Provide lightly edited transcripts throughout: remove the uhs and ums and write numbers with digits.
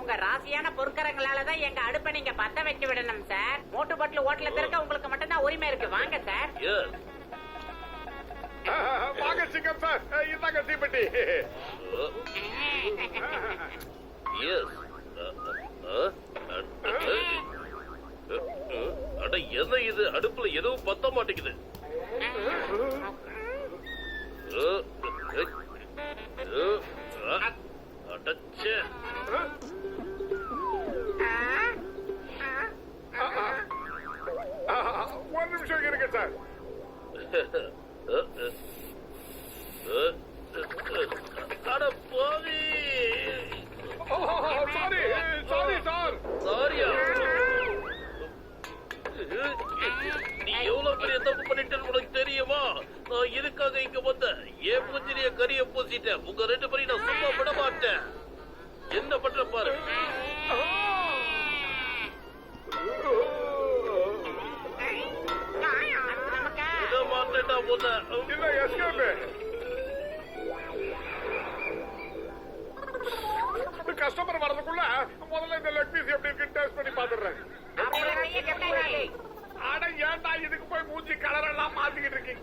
உங்க ராசியான பொற்கரங்களாலதான் எங்க அடுப்பை நீங்க பத்த வச்சு விடணும் சார். மோட்டு பாட்டில் ஓட்டல திறக்க உங்களுக்கு மட்டும் தான் உரிமை இருக்கு. வாங்க சார். வாங்க சிங்கம் சார், இந்தாங்க தீப்பெட்டி. அட என்ன இது, அடுப்புல எதுவும் பத்த மாட்டேங்குது. அடச்சே. ஒரு நிமிஷம் இருங்க சார். அட போவி. Sorry sorry sir. சாரியா? நீ எவ்வளவு பெரிய தப்பு பண்ணிட்டேன்னு உனக்கு தெரியுமா? நான் இதுக்காக இங்க வந்தேன். என் புஞ்சிரிய கரிய பூசிட்டேன். உங்க ரெண்டு பேரையும் நான் சும்மா விட மாட்டேன். என்ன பண்ற பாரு. இத மாட்டேன்டா போத. இல்ல எஸ்கேப். கஸ்டமர் வரதுக்குள்ள முதல்ல இந்த லெக் பீஸ் எப்படி இருக்கு டேஸ்ட் பண்ணி பாத்துறேன். அட ஏன்டா இதுக்கு போய் மூஞ்சி கலர் எல்லாம் மாத்திக்கிட்டு இருக்கீங்க?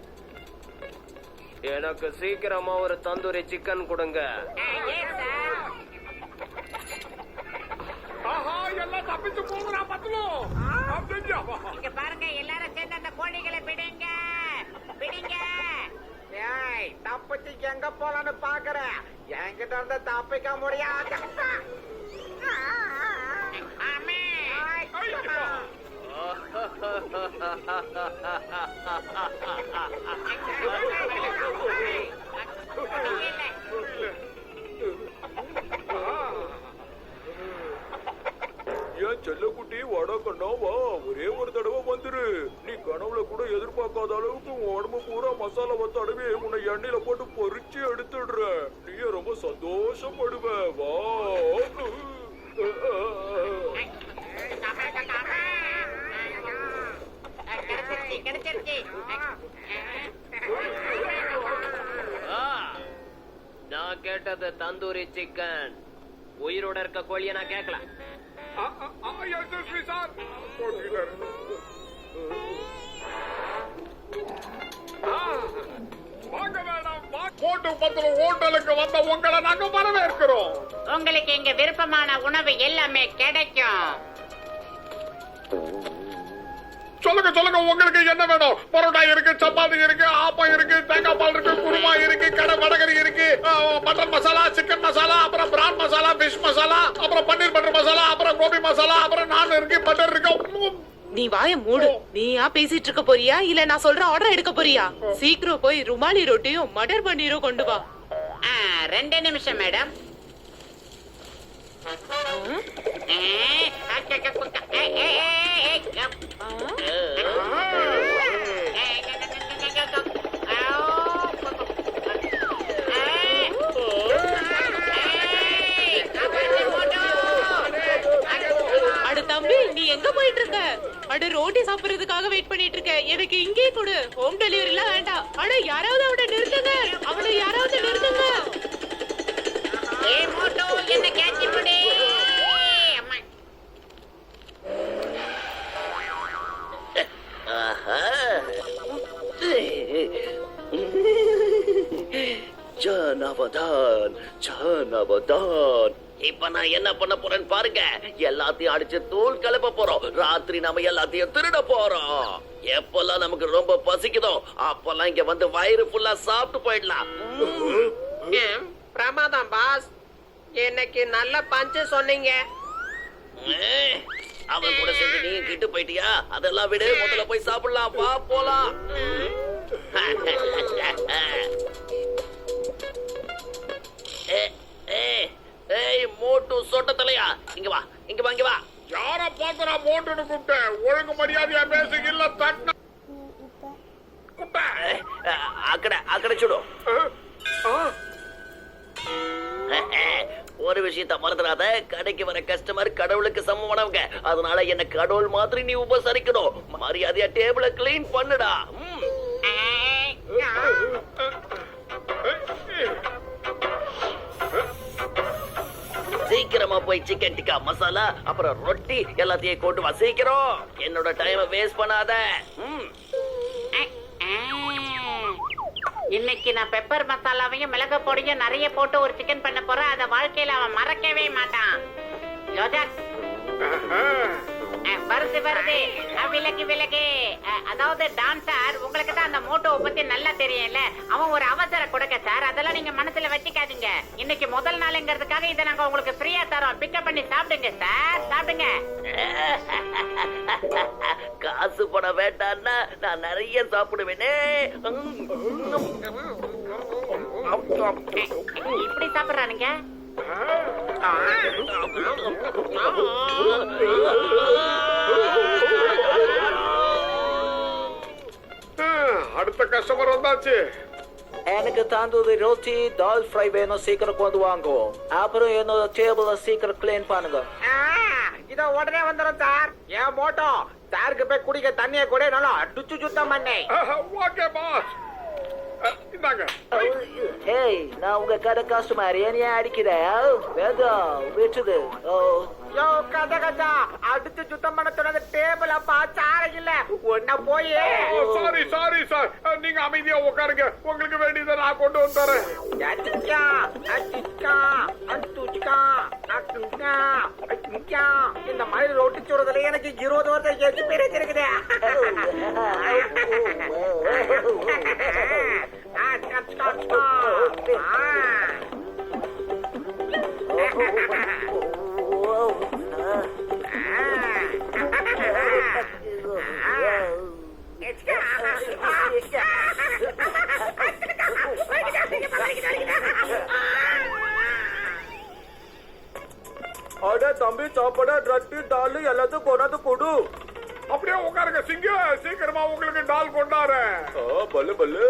எனக்கு சீக்கிரமா ஒரு தந்தூரி சிக்கன் கொடுங்க. ஆஹா, எல்லாம் தப்பிச்சு போகுறா பத்தலும். இங்க பாருங்க, எல்லாரும் சேர்ந்து அந்த கோழிகளை பிடிங்க பிடிங்க. தப்பிச்சு எங்க போலான்னு பாக்குறேன். என்கிட்ட இருந்து தப்பிக்க முடியாது. ஏன் செல்லக்குட்டி வட கண்ணா வா, ஒரே ஒரு தடவை வந்துரு. நீ கனவுல கூட எதிர்பார்க்காத அளவுக்கு உன் உடம்பு பூரா மசாலா தடவி உன்னை எண்ணெயில போட்டு பொரிச்சு எடுத்துடுற. நீயே ரொம்ப சந்தோஷப்படுவ. வா. கிடைச்சிருச்சு. நான் கேட்டது தந்தூரி சிக்கன். உயிரோட இருக்க கோழிய நான் கேட்கல. சார் வாங்க வேணாம். கோட்டு பத்திர ஹோட்டலுக்கு வந்த உங்களை நாங்க வரவேற்கிறோம். உங்களுக்கு இங்க விருப்பமான உணவு எல்லாமே கிடைக்கும். சொல்லுங்க சொல்லுங்க, உங்களுக்கு என்ன வேணும்? பரோட்டா இருக்கு, சப்பாத்தி இருக்கு, ஆப்பம் இருக்கு, தேங்காய் பால் இருக்கு, குருமா இருக்கு, கடை வடகரி இருக்கு, மட்டன் மசாலா, சிக்கன் மசாலா, அப்புறம் பிரான் மசாலா, ஃபிஷ் மசாலா, அப்புறம் பன்னீர் பட்டர் மசாலா, அப்புறம் கோபி மசாலா, அப்புறம் நான் இருக்கு, பட்டர் இருக்கு. நீ வாய மூடு. நீயா பேசிட்டு இருக்க போறியா இல்ல நான் சொல்ற ஆர்டர் எடுக்க போறியா? சீக்கிரம் போய் ருமாலி ரொட்டியும் மட்டர் பன்னீரும் கொண்டு வா. 2 நிமிஷம் மேடம். அட தம்பி, நீ எங்க போயிட்டு இருக்க? அட ரோட்டி சாப்பிடுறதுக்காக வெயிட் பண்ணிட்டு இருக்க. எனக்கு இங்கே கொடு. ஹோம் டெலிவரி எல்லாம் வேண்டாம். அட யாராவது அவனை நிறுத்துங்க. அவனை யாராவது நிறுத்துங்க. என்ன கேட்சி பிடி. ஜனவதான் ஜனவதான். இப்ப நான் என்ன பண்ண போறேன்னு பாருங்க. எல்லாத்தையும் அடிச்சு தூள் கிளப்ப போறோம். ராத்திரி நாம எல்லாத்தையும் திருட போறோம். எப்பெல்லாம் நமக்கு ரொம்ப பசிக்குதோ அப்பெல்லாம் இங்க வந்து வயிறு ஃபுல்லா சாப்பிட்டு போயிடலாம். பிரமாதம் பாஸ். எனக்கு நல்ல பஞ்சு சொன்னீங்க. அவன் கூட சேர்ந்து நீ கிட்டு போயிட்டியா? அதெல்லாம் விட முதல்ல போய் சாப்பிடலாம். வா போலாம். மோட்டு சொட்ட தலையா, இங்க வா இங்க வா இங்க வா. யார பாக்குறா மோட்டுன்னு கூப்பிட்டேன். ஒழுங்கு மரியாதையா பேசு, இல்ல தட்டின அக்கட அக்கட சுடு. ஒரு விஷயத்த மறந்துடாத, கடைக்கு வர கஸ்டமர் கடவுளுக்கு சமமானவங்க. அதனால என்ன கடவுள் மாதிரி நீ உபசரிக்கணும். மரியாதையா டேபிள கிளீன் பண்ணுடா. சீக்கிரமா சீக்கிரமா போய் சிக்கன் டிக்கா மசாலா அப்புறம் ரொட்டி எல்லாத்தையும் கொண்டு வா சீக்கிரம். என்னோட டைமை வேஸ்ட் பண்ணாத. இன்னைக்கு நான் பெப்பர் மசாலாவையும் மிளகு பொடியும் நிறைய போட்டு ஒரு சிக்கன் பண்ண போறேன். அத வாழ்க்கையில அவன் மறக்கவே மாட்டான். யோஜாக் வருது வருது. விலகு விலகு. அதாவது டான்சர், உங்களுக்கு தான் அந்த மோட்டோவை பத்தி நல்லா தெரியும்ல. அவன் ஒரு அவசரம் கொடுக்க சார், அதெல்லாம் நீங்க மனசுல வச்சுக்காதீங்க. இன்னைக்கு முதல் நாளுங்கிறதுக்காக இதை நாங்க உங்களுக்கு ஃப்ரீயா தரோம். பிக்கப் பண்ணி சாப்பிடுங்க சார், சாப்பிடுங்க. காசு பண வேண்டான்னா நான் நிறைய சாப்பிடுவேனே. இப்படி சாப்பிடுறானுங்க. அடுத்த கஸ்டமர் வந்தாச்சு. எனக்கு தந்தூரி ரொட்டி தால் ஃப்ரை வேணும், சீக்கிரம் கொண்டு வாங்க. அப்புறம் என்னோட டேபிள சீக்கிரம் கிளீன் பண்ணுங்க. இதோ உடனே வந்துடும் சார். ஏன் மோட்டோ சாருக்கு போய் குடிக்க தண்ணியை கூட நல்லா அடிச்சு சுத்தம் பண்ணி. ஓகே பாஸ், இந்தாங்க. ஏய், நான் உங்க கடை கஸ்டமர், ஏன் அடிக்கிற? வேண்டாம், விட்டுது. யோ கதை கதா, அடிச்சு சுத்தம் பண்ண சொன்னது டேபிள் அப்பா, சார இல்ல. ஒன்ன போய். சாரி சாரி சார், நீங்க அமைதியா உட்காருங்க. உங்களுக்கு வேண்டியதை நான் கொண்டு வந்து தரேன். இந்த மாதிரி ரொட்டி சுடுறதுல எனக்கு 20 வருஷம் எக்ஸ்பீரியன்ஸ் இருக்குது. அட தம்பி, சாப்பாடு ரொட்டி டால் எல்லாத்தையும் கொண்டாந்து கொடு. அப்படியே உட்காருங்க சிங்க, சீக்கிரமா உங்களுக்கு டால் கொண்டாறேன். பல்லு பல்லு.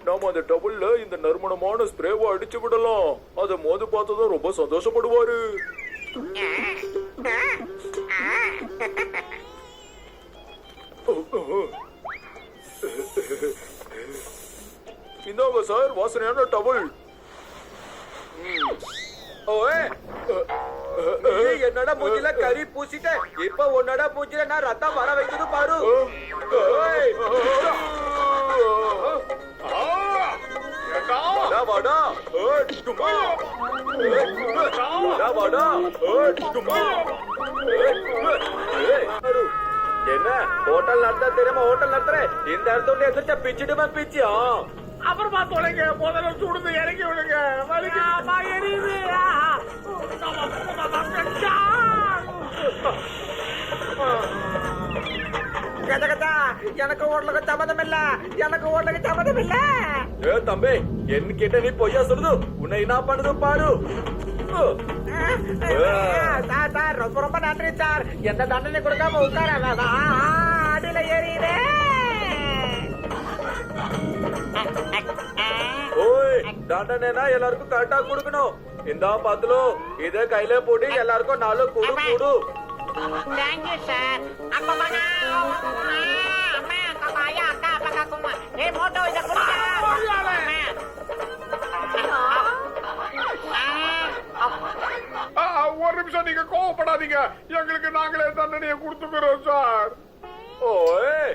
நாம அந்த டபுள்ல இந்த நறுமணமான ஸ்ப்ரேவை அடிச்சு விடலாம். அத மோது பார்த்ததும் ரொம்ப சந்தோஷப்படுவாரு. இந்தாங்க சார், வாசனையான டபுள். என்னடா மூஞ்சில கறி பூசிட்ட, இப்ப உன்னோட மூஞ்சில நான் ரத்தம் வர வைக்குது பாரு. வாடா என்ன ஹோட்டல் நடத்தா தெரியாம ஹோட்டல் நடத்துற? இந்த இடத்துல எதிர்த்த பிச்சுடுமா பிச்சியா? அப்புறமா தொலைங்க, முதல்ல சுடுது இறக்கி விடுங்க. வலிக்குமா, எரியுது. எனக்கு ஓட்டலுக்கு சம்மதம் இல்ல, எனக்கு ஓட்டலுக்கு சம்மதம் இல்ல. ஏ தம்பி, என்ன கேட்ட நீ பொய்யா சொல்லுது? உன்னை என்ன பண்ணுது பாரு. சார் ரொம்ப ரொம்ப நன்றி சார். எந்த தண்டனை கொடுக்காம உட்கார அடியில ஏறியுதே. ஓய், தண்டனைனா எல்லாருக்கும் கரெக்டா கொடுக்கணும். இந்த பாத்துலோ இத கையில போட்டு எல்லாருக்கும் 4 குடு குடு. Thank you sir. அப்பா அம்மா கபாயா அக்கா அப்பா குமா. ஏய் மோட்டோ இத குடிங்க. ஒரு நிமிஷம், நீங்க கோவப்படாதீங்க. எங்களுக்கு நாங்களே தண்டனையை கொடுத்துக்கிறோம் சார். ஓய்,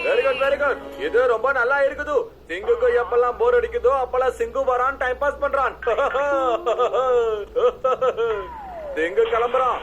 வெரி குட் வெரி குட். இது ரொம்ப நல்லா இருக்குது. சிங்குக்கு எப்பெல்லாம் போர் அடிக்குதோ அப்பெல்லாம் சிங்கு வரான், டைம் பாஸ் பண்றான். சிங்கு கிளம்புறான்.